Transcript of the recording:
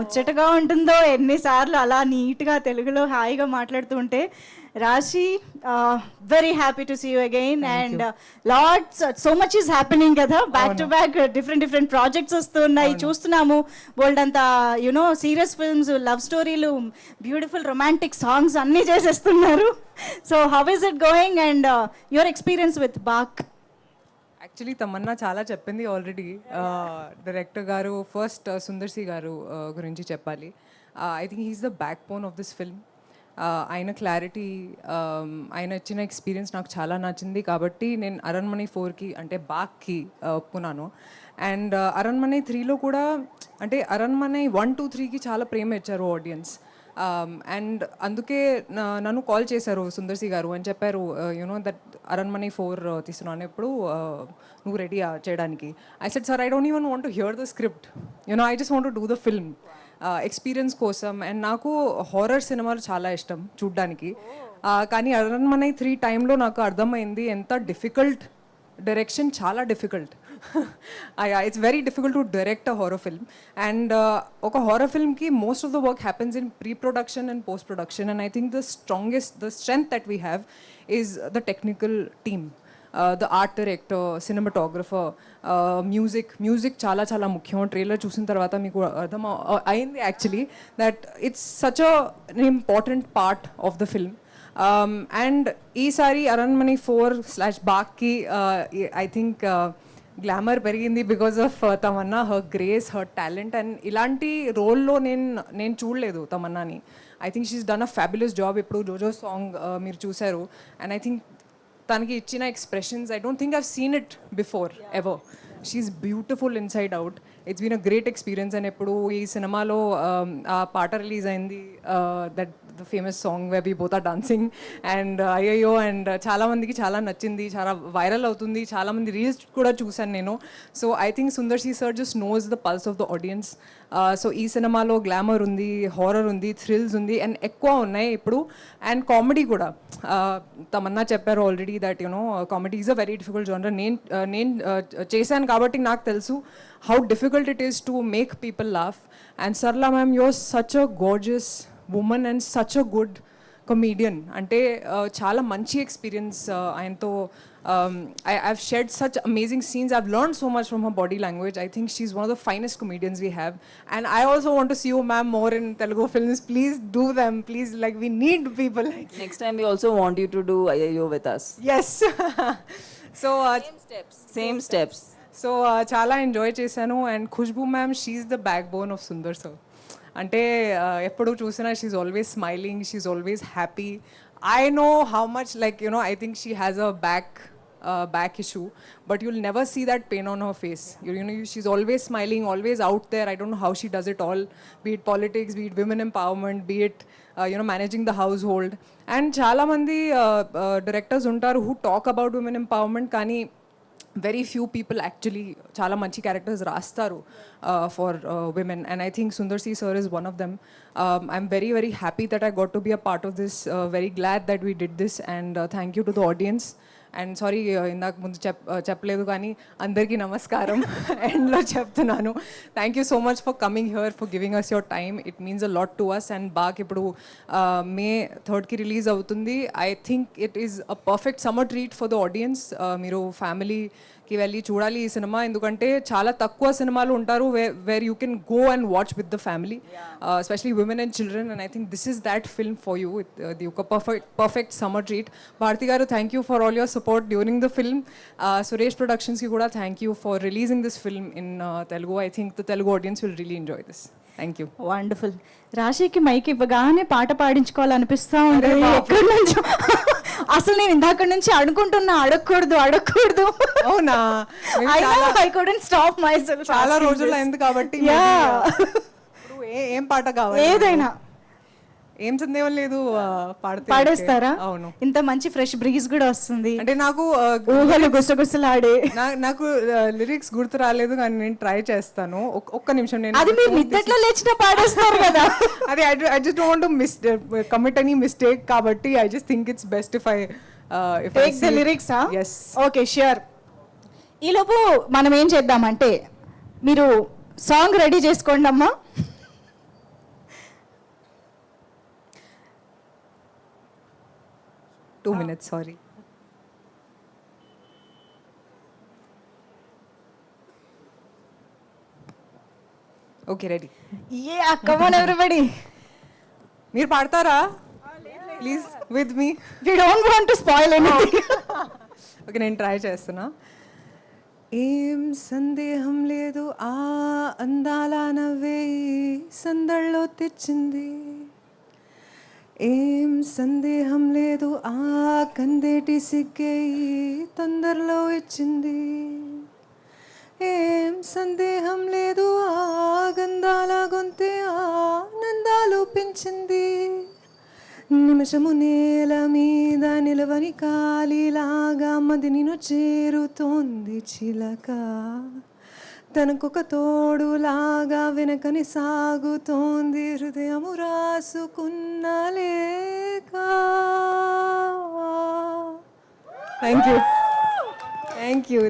ముచ్చటగా ఉంటుందో ఎన్నిసార్లు అలా నీట్గా తెలుగులో హాయిగా మాట్లాడుతూ ఉంటే. Raashi, very happy to see you again and lots so much is happening కదా, back to back different projects వస్తున్నాయి, చూస్తున్నాము. బోల్డ్ అంతా యునో సీరియస్ ఫిల్మ్స్, లవ్ స్టోరీలు, బ్యూటిఫుల్ రొమాంటిక్ సాంగ్స్ అన్నీ చేసేస్తున్నారు. So how is it going and your experience with Baak? Actually Tamannaah చాలా చెప్పింది already. Director గారు ఫస్ట్ సుందర్ సి గారు గురించి చెప్పాలి. I think he's the backbone of this film. ఆయన క్లారిటీ, ఆయన ఇచ్చిన ఎక్స్పీరియన్స్ నాకు చాలా నచ్చింది. కాబట్టి నేను అరణ్మణి 4కి అంటే బాక్కి ఒప్పుకున్నాను. అండ్ అరణ్మణి 3లో కూడా అంటే అరణ్మణి 1, 2, 3కి చాలా ప్రేమ ఇచ్చారు ఆడియన్స్. అండ్ అందుకే నన్ను కాల్ చేశారు సుందర్ సి గారు అని చెప్పారు, యూనో దట్ అరణ్మణి 4 తీస్తున్నాను, ఎప్పుడు నువ్వు రెడీ చేయడానికి. I said sir, I don't even want to hear the script, you know I just want to do the film experience కోసం. అండ్ నాకు హారర్ సినిమాలు చాలా ఇష్టం చూడ్డానికి. కానీ అరణ్మణి 3 టైంలో నాకు అర్థమైంది ఎంత డిఫికల్ట్ డైరెక్షన్, చాలా difficult. It's very difficult to direct a horror film. And ఒక హారర్ ఫిల్మ్కి most of the work happens in pre production and post production. And I think the strength that we have is the technical team, the art director, cinematographer, music చాలా చాలా ముఖ్యం. Trailer చూసిన తర్వాత మీకు అర్థం అయింది actually that it's such an important part of the film. And ఈసారి Aranmanai 4/బాక్కి I think glamour పెరిగింది because of Tamannaah, her grace, her talent. And ఇలాంటి రోల్లో నేను చూడలేదు తమన్నాని. I think she's done a fabulous job. ఇప్పుడు జోజో సాంగ్ మీరు చూశారు. అండ్ ఐ థింక్ తనకి ఇచ్చిన expressions, I don't think I've seen it before ever. She's beautiful inside out. It's been a great experience. And ఎప్పుడు ఈ సినిమాలో ఆ పాట రిలీజ్ అయింది, that the famous song where we both are dancing and అయ్యో, and చాలామందికి చాలా నచ్చింది, చాలా వైరల్ అవుతుంది, చాలామంది రీల్స్ కూడా చూశాను నేను. So I think Sundar C sir just knows the pulse of the audience. So ఈ సినిమాలో గ్లామర్ ఉంది, హారర్ ఉంది, థ్రిల్స్ ఉంది, అండ్ ఎక్కువ ఉన్నాయి ఇప్పుడు. అండ్ కామెడీ కూడా తమన్నా చెప్పారు already that you know comedy is a very difficult genre. నేను చేశాను కాబట్టి నాకు తెలుసు how difficult it is to make people laugh. And Sarala ma'am, you're such a gorgeous woman and such a good comedian. అంటే చాలా మంచి ఎక్స్పీరియన్స్ ఆయనతో. I've shared such amazing scenes. I've learned so much from her body language. I think she's one of the finest comedians we have. And I also want to see you, ma'am, more in Telugu films. Please do them. Please, like, we need people like you. Next time we also want you to do IIO with us. Yes. So Same steps. So చాలా enjoy చేశాను. And Khushbu ma'am, she's the backbone of Sundar sir. అంటే ఎప్పుడు చూసినా she's always smiling, she's always happy. I know how much, like you know, I think she has a back issue, but you'll never see that pain on her face. You know, she's always smiling, always out there. I don't know how she does it all, be it politics, be it women empowerment, be it managing the household. And చాలా మంది directors ఉంటారు who talk about women empowerment, కానీ very few people actually చాలా మంచి characters రాస్తారు for women. And I think Sundar C sir is one of them. I'm very very happy that I got to be a part of this. Very glad that we did this. And thank you to the audience. And sorry, ఇందాక ముందు చెప్పలేదు కానీ అందరికీ నమస్కారం ఎండ్లో చెప్తున్నాను. Thank you so much for coming here, for giving us your time. It means a lot to us. And Baak ఇప్పుడు May 3కి రిలీజ్ అవుతుంది. I think it is a perfect summer treat for the audience. మీరు ఫ్యామిలీకి వెళ్ళి చూడాలి ఈ cinema, ఎందుకంటే చాలా తక్కువ సినిమాలు ఉంటారు where you can go and watch with the family, especially women and children. And I think this is that film for you. ఇది ఒక పర్ఫెక్ట్ సమ్మర్ ట్రీట్. భారతి గారు, thank you for all your support during the film. Suresh Productions ki kuda thank you for releasing this film in Telugu. I think the Telugu audience will really enjoy this. Thank you. Wonderful. రాశికి mic ఇవ్వగానే పాట పాడించుకోవాలనిపిస్తా ఉంటుంది ఎక్కడి నుంచో. అసలు నేను ఇందాక నుంచి అనుకుంటున్నా అడగకూడదు. అవునా? I couldn't stop myself. చాలా రోజులు అయింది కాబట్టి ఏం పాట కావాలి? ఏదైనా ఏం సందేహం లేదు, పాడేస్తారా? అవును. ఇంత మంచి ఫ్రెష్ బ్రీజ్ కూడా వస్తుంది. అంటే నాకు ఊహలు గుసగుసలాడే, నాకు లిరిక్స్ గుర్తు రాలేదు, కానీ నేను ట్రై చేస్తాను. ఒక్క నిమిషం. నేను అది మీరు నిద్దట్లో లేచిన పాడేస్తారు కదా. అదే I just don't want to commit any mistake, కాబట్టి I just think it's best if I take the lyrics. yes, okay, sure. ఈలోపు మనం ఏం చేద్దామంటే, మీరు సాంగ్ రెడీ చేసుకోండి అమ్మా. 2 minutes, sorry. Okay, ready. Yeah, come on everybody. మీరు పాడతారా please with me? We don't want to spoil anything. Okay, నేను ట్రై చేస్తున్నా. ఏం సందేహం లేదు ఆ అందాల నవ్వే సందళ్ళో తెచ్చింది. ఏం సందేహం లేదు ఆ కందేటి సిగ్గే తొందరలో ఇచ్చింది. ఏం సందేహం లేదు ఆ గంధాల గొంతే ఆనందాలు పెంచింది. నిమిషము నేల మీద నిలవని కాలిలాగా మది నిన్ను చేరుతోంది చిలక. తనకొక తోడులాగా వెనకని సాగుతోంది హృదయము రాసుకున్న లేక. Thank you.